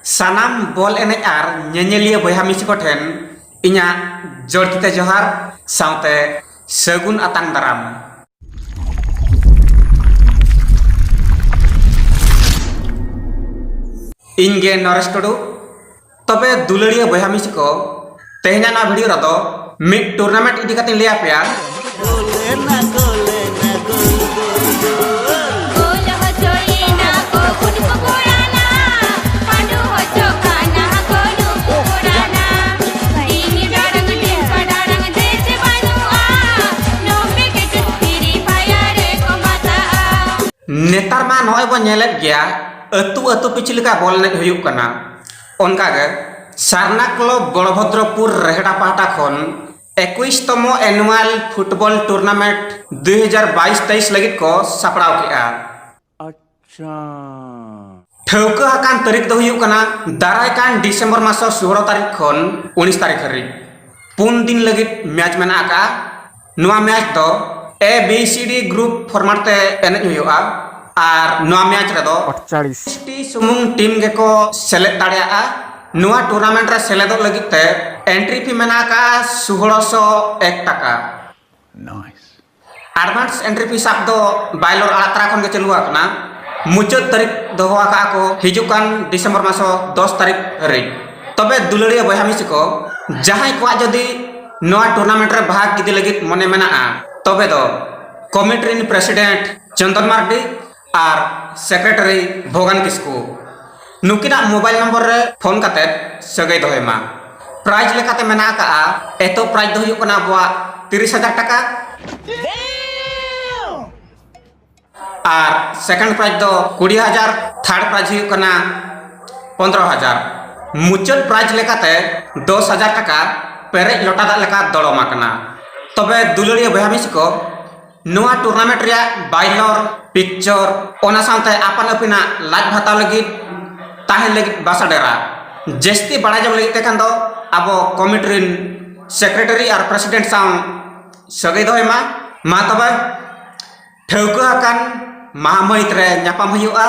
सानाम बॉल एनेज आर ñeñeliya boyha misi ko ठेन इnya जोड़ते जोहार साउते सगुन अतांग दाराम इनगे नरेश टुडू तबे दुलड़िया बोयहा मिसी को तेहना ना वीडियो रदो मिड टूर्नामेंट इदी कते लिया पेया नेतार मा नय बो नेलेत गया अतु अतु पिछलिका बॉल ने हुयुक कना ओनका गे सारना क्लब बड़भद्रपुर रेहड़ा पाटा खन 21तम एनुअल फुटबॉल टूर्नामेंट 2022-23 लगित को सपड़ाव केआ। अच्छा ठौका हकान तारीख दो हुयुक कना दाराय कान डिसेंबर मास 16 तारीख खन 19 तारीख हरि 3 दिन लगित मैच मेना का नुआ मैच दो ABCD ग्रुप फॉर्मेट ते एनेज हुयुआ आर नुआ मैच रे दो 48 सुमुंग टीम के को सेलेक्ट दाड़िया नुआ टूर्नामेंट रे सेलेदो लगित ते एंट्री फी मेना का 1601 टाका नाइस एडवांस एंट्री फी साब दो बायलोर आतरा खन के चलुआ कना मुचाद तारीख दोहा का को हिजुकान डिसेंबर मास 10 तारीख रे तबे दुलड़िया बोयहा मिसी को जहां को जदी नुआ टूर्नामेंट रे भाग गिदि लगित मने मेना तबे दो कमिटी प्रेसिडेंट चंदन मार्डी और सेक्रेटरी भोगन किस्कू नुकिना मोबाइल नंबर रे फोन काते सगै दोहेमा प्राइज लेकाते मेना का एतो प्राइज दो हुयुक कना बुआ 30,000 टाका और सेकंड प्राइज दो 20,000 थर्ड प्राइज हुयुक कना 15,000 मुचाद प्राइज लेकाते 10,000 टाका पेरेज लोटा दा लेका दड़ोमा कना तबे दुलड़िया बोयहा मिसी को नुआ टूर्नामेंट रे बाइलर पिक्चर ओना साथे आपन अपिना लाज भाता लगी ताहे लगी बासा डेरा जस्ती बड़ा जब लगी तेखान दो आबो कमिटी सेक्रेटरी और प्रेसिडेंट साउ सगै दोहेमा मा तबे ठौका कान महामहित रे न्यापाम हुयुआ।